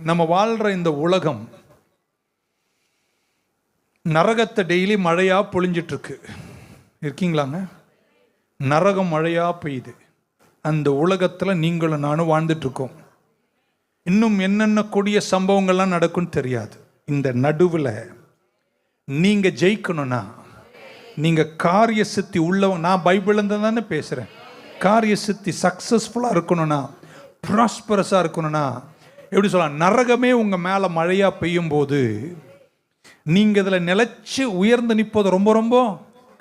நம்ம வாழ்கிற இந்த உலகம் நரகத்தை டெய்லி மழையாக பொழிஞ்சிட்டு இருக்கு. இருக்கீங்களாங்க? நரகம் மழையாக பெய்யுது. அந்த உலகத்தில் நீங்களும் நானும் வாழ்ந்துட்டு இருக்கோம். இன்னும் என்னென்ன கொடிய சம்பவங்கள்லாம் நடக்கும்னு தெரியாது. இந்த நடுவில் நீங்கள் ஜெயிக்கணும்னா, நீங்கள் காரிய சித்தி உள்ளவங்க, நான் பைபிள்லேருந்து தானே பேசுகிறேன், காரிய சித்தி சக்ஸஸ்ஃபுல்லாக இருக்கணும்னா, ப்ராஸ்பரஸாக இருக்கணும்னா, எப்படி சொல்லலாம், நரகமே உங்கள் மேலே மழையாக பெய்யும் போது நீங்கள் இதில் நிலைச்சு உயர்ந்து நிற்பது ரொம்ப ரொம்ப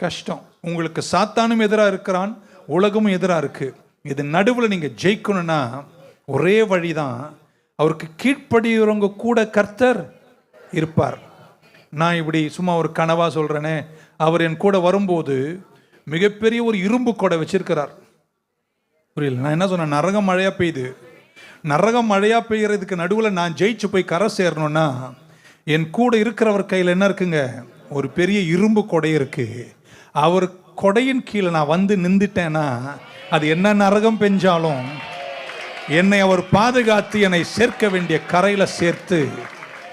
கஷ்டம். உங்களுக்கு சாத்தானும் எதிராக இருக்கிறான், உலகமும் எதிராக இருக்குது. இது நடுவில் நீங்கள் ஜெயிக்கணும்னா ஒரே வழி தான், அவருக்கு கீழ்ப்படிகிறவங்க கூட கர்த்தர் இருப்பார். நான் இப்படி சும்மா ஒரு கனவா சொல்கிறேனே, அவர் என் கூட வரும்போது மிகப்பெரிய ஒரு இரும்பு கொடை வச்சிருக்கிறார். புரியல நான் என்ன சொன்னேன்? நரகம் மழையாக பெய்யுது. நரகம் மழையாக பெய்யறதுக்கு நடுவில் நான் ஜெயிச்சு போய் கரை சேரணும்னா என் கூட இருக்கிறவர் கையில் என்ன இருக்குங்க? ஒரு பெரிய இரும்பு கொடை இருக்கு. அவர் கொடையின் கீழே நான் வந்து நின்றுட்டேன்னா அது என்ன நரகம் பெஞ்சாலும் என்னை அவர் பாதுகாத்து என்னை சேர்க்க வேண்டிய கரையில் சேர்த்து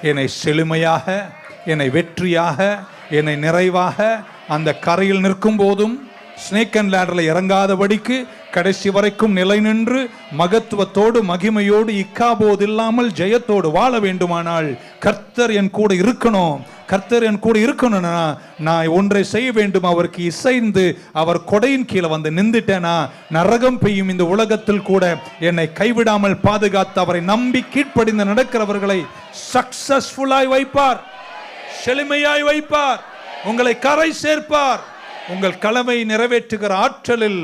என்னை செழுமையாக, என்னை வெற்றியாக, என்னை நிறைவாக அந்த கரையில் நிற்கும் போதும் ஸ்னேக் அண்ட் லேடரில் இறங்காதபடிக்கு கடைசி வரைக்கும் நிலை நின்று மகத்துவத்தோடு மகிமையோடு இக்காபோது இல்லாமல் ஜெயத்தோடு வாழ வேண்டுமானால் கர்த்தர் என் கூட இருக்கணும். கர்த்தர் என் கூட இருக்கணும்னா நான் ஒன்றை செய்ய வேண்டும், அவருக்கு இசைந்து அவர் கொடையின் கீழே வந்து நின்றுட்டேனா நரகம் பெய்யும் இந்த உலகத்தில் கூட என்னை கைவிடாமல் பாதுகாத்து அவரை நம்பி கீழ்ப்படிந்து நடக்கிறவர்களை சக்சஸ்ஃபுல்லாய் வைப்பார், செழுமையாய் வைப்பார், உங்களை கரை சேர்ப்பார். உங்கள் கடமை நிறைவேற்றுகிற ஆற்றலில்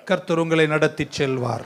கர்த்தர் உங்களை நடத்தி செல்வார்.